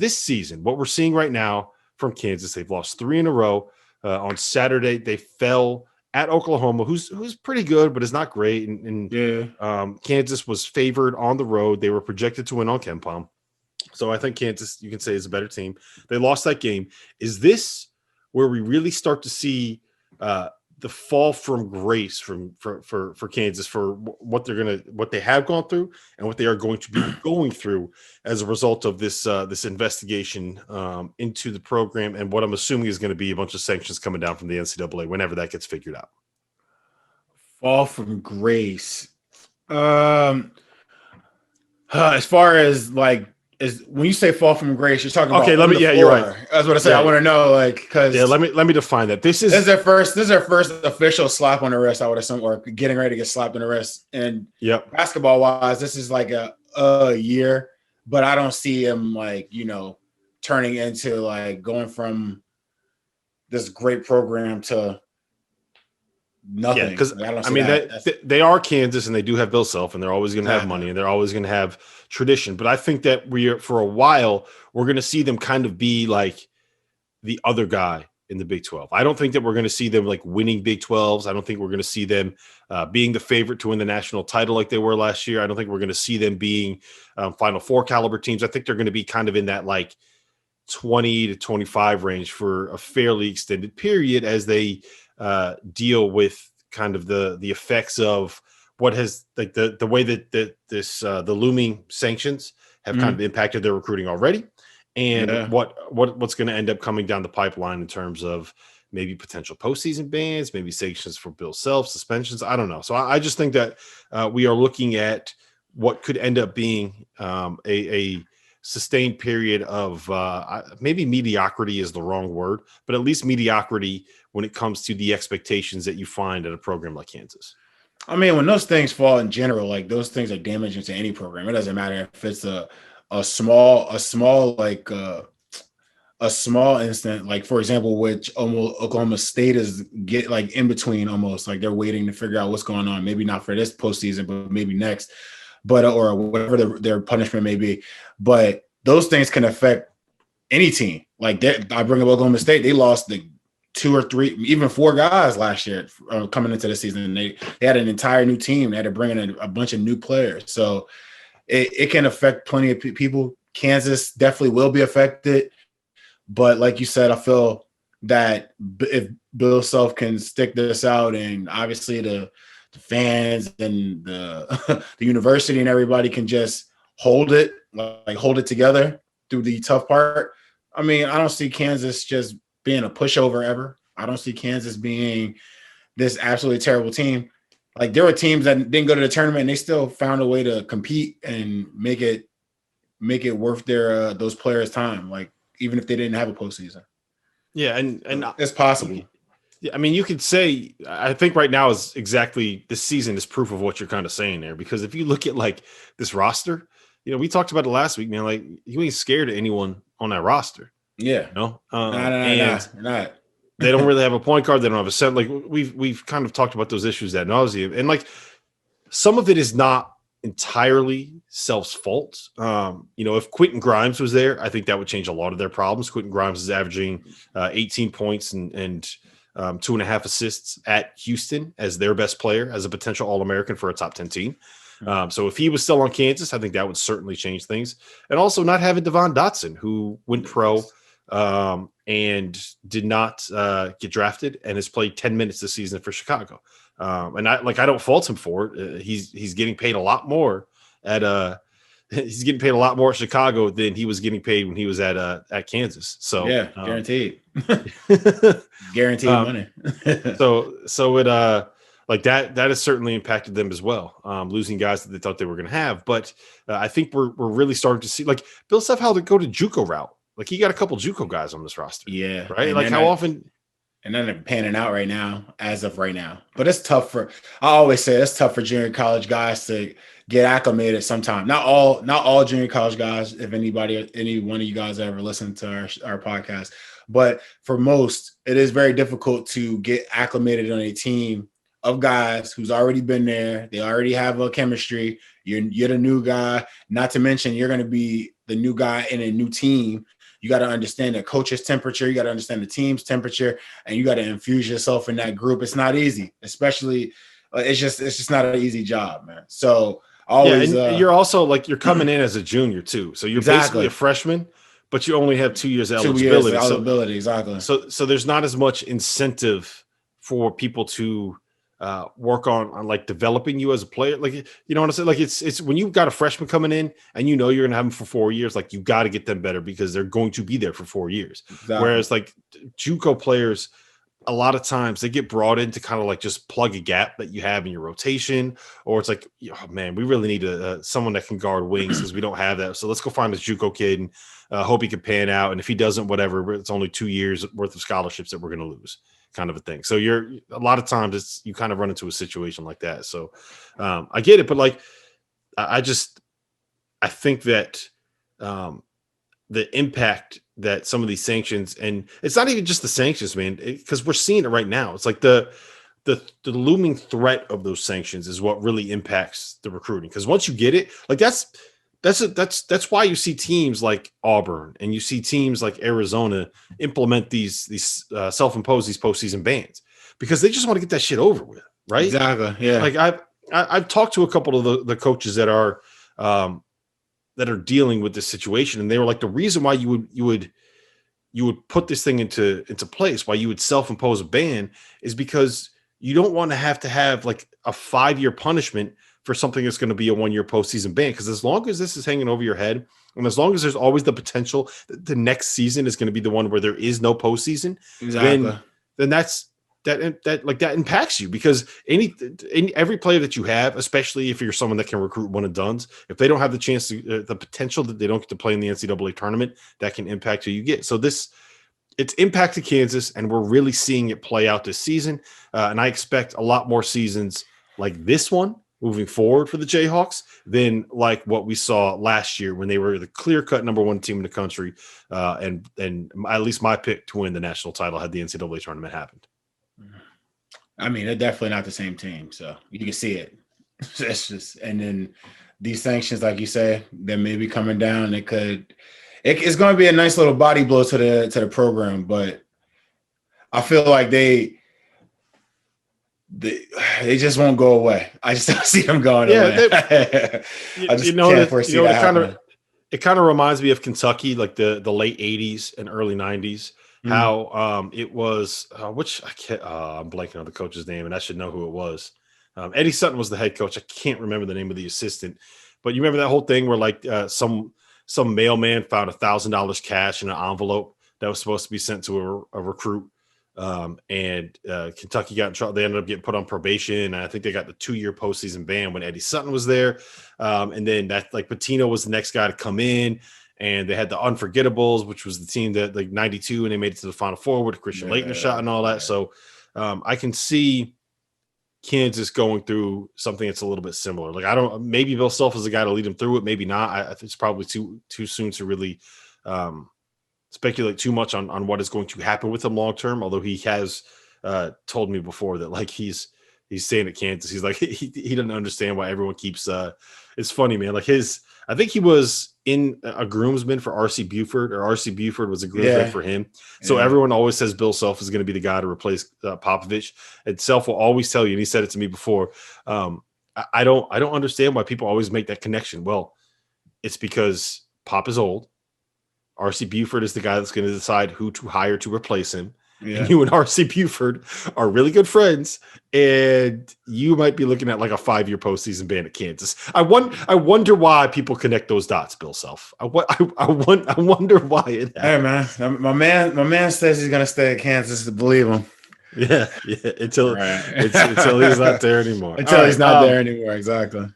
this season, what we're seeing right now from Kansas, they've lost 3 in a row. On Saturday, they fell at Oklahoma, who's pretty good, but is not great. And Kansas was favored on the road. They were projected to win on KenPom. So I think Kansas, you can say, is a better team. They lost that game. Is this where we really start to see the fall from grace for Kansas for what they have gone through and what they are going to be going through as a result of this investigation into the program and what I'm assuming is going to be a bunch of sanctions coming down from the NCAA whenever that gets figured out? Fall from grace. As far as like, when you say fall from grace, you're talking about you're right. That's what I say. I want to know, because let me define that. This is their first official slap on the wrist, I would assume, or getting ready to get slapped on the wrist. And basketball wise, this is like a year, but I don't see him turning into like going from this great program to nothing. Yeah, because they are Kansas and they do have Bill Self and they're always going to have money and they're always going to have tradition. But I think that for a while, we're going to see them kind of be like the other guy in the Big 12. I don't think that we're going to see them like winning Big 12s. I don't think we're going to see them being the favorite to win the national title like they were last year. I don't think we're going to see them being Final Four caliber teams. I think they're going to be kind of in that like 20 to 25 range for a fairly extended period as they deal with kind of the effects of what has like the way that the looming sanctions have kind of impacted their recruiting already, and what's going to end up coming down the pipeline in terms of maybe potential postseason bans, maybe sanctions for Bill Self, suspensions. I don't know. So I just think that we are looking at what could end up being a sustained period of maybe mediocrity is the wrong word, but at least mediocrity when it comes to the expectations that you find at a program like Kansas. I mean, when those things fall in general, like those things are damaging to any program. It doesn't matter if it's a small instant, like for example, which almost Oklahoma State is get like in between, almost like they're waiting to figure out what's going on. Maybe not for this postseason, but maybe next, or whatever their punishment may be. But those things can affect any team. Like I bring up Oklahoma State, they lost the 2 or 3, even 4 guys last year coming into the season. They had an entire new team. They had to bring in a bunch of new players. So it can affect plenty of people. Kansas definitely will be affected. But like you said, I feel that if Bill Self can stick this out, and obviously the fans and the university and everybody can just hold it together through the tough part. I mean, I don't see Kansas just being a pushover ever. I don't see Kansas being this absolutely terrible team. Like there were teams that didn't go to the tournament and they still found a way to compete and make it worth their those players' time. Like even if they didn't have a postseason. Yeah, and it's possible. Yeah, I mean, you could say I think right now is exactly this season is proof of what you're kind of saying there, because if you look at like this roster, we talked about it last week, man. Like you ain't scared of anyone on that roster. Yeah. Not. They don't really have a point guard. They don't have a set. Like we've kind of talked about those issues ad nauseum, and like some of it is not entirely Self's fault. If Quentin Grimes was there, I think that would change a lot of their problems. Quentin Grimes is averaging 18 points and 2.5 assists at Houston as their best player, as a potential All-American for a top 10 team. So if he was still on Kansas, I think that would certainly change things. And also not having Devon Dotson, who went pro and did not get drafted and has played 10 minutes this season for Chicago. And I don't fault him for it. He's getting paid a lot more at Chicago than he was getting paid when he was at Kansas. So yeah, guaranteed, guaranteed money. so it like that has certainly impacted them as well, losing guys that they thought they were going to have. But I think we're really starting to see, like, Bill Self had to go to JUCO route. Like, he got a couple JUCO guys on this roster. Yeah. Right? Like, how often – and then they're panning out right now, as of right now. But it's tough I always say it's tough for junior college guys to get acclimated sometime. Not all junior college guys, if any one of you guys ever listened to our podcast. But for most, it is very difficult to get acclimated on a team of guys who's already been there. They already have a chemistry. You're the new guy. Not to mention you're going to be the new guy in a new team, you got to understand the coach's temperature. You got to understand the team's temperature, and you got to infuse yourself in that group. It's not easy, especially it's just not an easy job, man. So always, and you're also like you're coming in as a junior too, so you're basically a freshman, but you only have 2 years eligibility. Exactly. So there's not as much incentive for people to work on like developing you as a player. Like, you know what I'm saying? Like it's when you've got a freshman coming in and you know you're gonna have them for 4 years, like you got to get them better because they're going to be there for 4 years. Exactly. Whereas like JUCO players, a lot of times they get brought in to kind of like just plug a gap that you have in your rotation, or it's like, oh man, we really need someone that can guard wings because we don't have that. So let's go find this JUCO kid and hope he can pan out. And if he doesn't, whatever, it's only 2 years worth of scholarships that we're going to lose, kind of a thing. So a lot of times you kind of run into a situation like that. So I get it, but like I think that the impact that some of these sanctions, and it's not even just the sanctions, man, because we're seeing it right now. It's like the looming threat of those sanctions is what really impacts the recruiting. Because once you get it, like that's why you see teams like Auburn and you see teams like Arizona implement these self-imposed these postseason bans because they just want to get that shit over with, right? Exactly. Yeah. Like I've talked to a couple of the coaches that are dealing with this situation, and they were like, the reason why you would put this thing into place, why you would self-impose a ban, is because you don't want to have like a 5-year punishment for something that's going to be a 1-year postseason ban. Because as long as this is hanging over your head, and as long as there's always the potential that the next season is going to be the one where there is no postseason, exactly, then that impacts you, because every player that you have, especially if you're someone that can recruit one and dones, if they don't have the chance to the potential that they don't get to play in the NCAA tournament, that can impact who you get. So it's impacted Kansas, and we're really seeing it play out this season. And I expect a lot more seasons like this one moving forward for the Jayhawks than like what we saw last year when they were the clear-cut number 1 team in the country. And at least my pick to win the national title had the NCAA tournament happened. I mean, they're definitely not the same team, so you can see it. It's just, and then these sanctions, like you say, they may be coming down. It's going to be a nice little body blow to the program, but I feel like they just won't go away. I just don't see them going away. I just can't foresee that happening. It kind of reminds me of Kentucky, like the late 80s and early 90s. How it was, which I can't, I'm blanking on the coach's name, and I should know who it was. Eddie Sutton was the head coach. I can't remember the name of the assistant, but you remember that whole thing where like some mailman found $1,000 cash in an envelope that was supposed to be sent to a recruit, and Kentucky got in trouble. They ended up getting put on probation, and I think they got the 2-year postseason ban when Eddie Sutton was there, and then that like Pitino was the next guy to come in. And they had the Unforgettables, which was the team that like 92, and they made it to the Final Four with Christian Laettner shot and all that. So I can see Kansas going through something that's a little bit similar. Like maybe Bill Self is the guy to lead them through it. Maybe not. I think it's probably too soon to really speculate too much on what is going to happen with him long term. Although he has told me before that like he's staying at Kansas. He's like he doesn't understand why everyone keeps. It's funny, man. Like I think he was in a groomsman for R.C. Buford, or R.C. Buford was a groomsman for him. So everyone always says Bill Self is going to be the guy to replace Popovich. And Self will always tell you, and he said it to me before, I don't understand why people always make that connection. Well, it's because Pop is old. R.C. Buford is the guy that's going to decide who to hire to replace him. Yeah. And you and R.C. Buford are really good friends, and you might be looking at like a 5-year postseason ban at Kansas. I wonder why people connect those dots, Bill Self. I wonder why it happens. Hey man, my man says he's gonna stay at Kansas. To believe him. Yeah, until he's not there anymore. Until he's not there anymore, exactly.